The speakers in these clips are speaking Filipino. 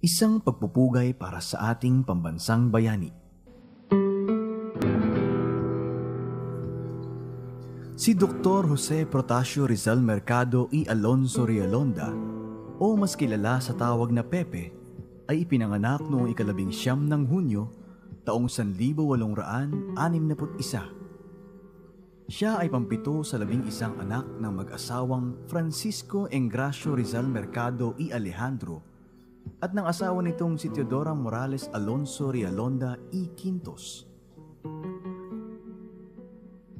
Isang pagpupugay para sa ating pambansang bayani. Si Dr. Jose Protasio Rizal Mercado y Alonso Realonda, o mas kilala sa tawag na Pepe, ay ipinanganak noong 19 ng Hunyo, taong 1861. Siya ay pampito sa 11 anak ng mag-asawang Francisco Engracio Rizal Mercado y Alejandro at ng asawa nitong si Teodora Morales Alonso Realonda y Quintos.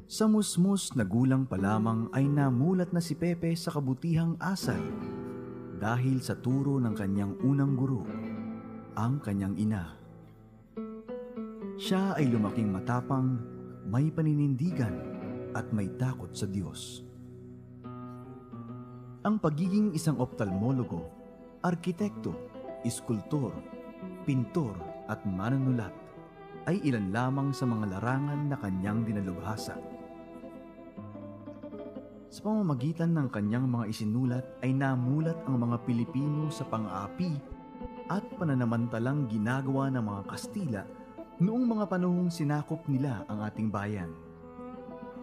Sa musmus na gulang pa lamang ay namulat na si Pepe sa kabutihang asal dahil sa turo ng kanyang unang guro, ang kanyang ina. Siya ay lumaking matapang, may paninindigan at may takot sa Diyos. Ang pagiging isang optalmologo, arkitekto, iskultor, pintor at manunulat ay ilan lamang sa mga larangan na kanyang dinalubhasa. Sa pamamagitan ng kanyang mga isinulat ay namulat ang mga Pilipino sa pang-aapi at pananamantalang ginagawa ng mga Kastila noong mga panahong sinakop nila ang ating bayan.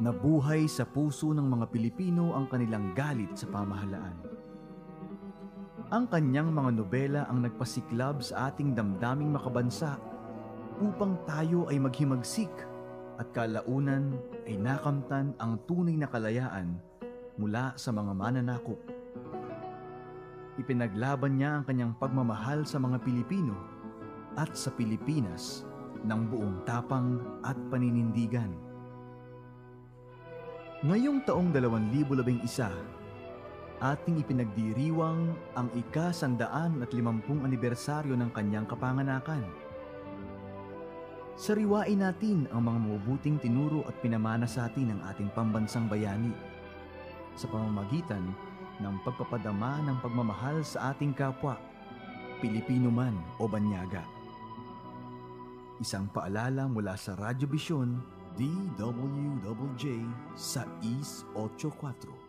Nabuhay sa puso ng mga Pilipino ang kanilang galit sa pamahalaan. Ang kanyang mga nobela ang nagpasiklab sa ating damdaming makabansa upang tayo ay maghimagsik at kalaunan ay nakamtan ang tunay na kalayaan mula sa mga mananakop. Ipinaglaban niya ang kanyang pagmamahal sa mga Pilipino at sa Pilipinas ng buong tapang at paninindigan. Ngayong taong 2011, ating ipinagdiriwang ang ika-150 anibersaryo ng kanyang kapanganakan. Sariwain natin ang mga mabubuting tinuro at pinamana sa atin ng ating pambansang bayani sa pamamagitan ng pagpapadama ng pagmamahal sa ating kapwa, Pilipino man o banyaga. Isang paalala mula sa Radyo Bisyon, DWWJ 684.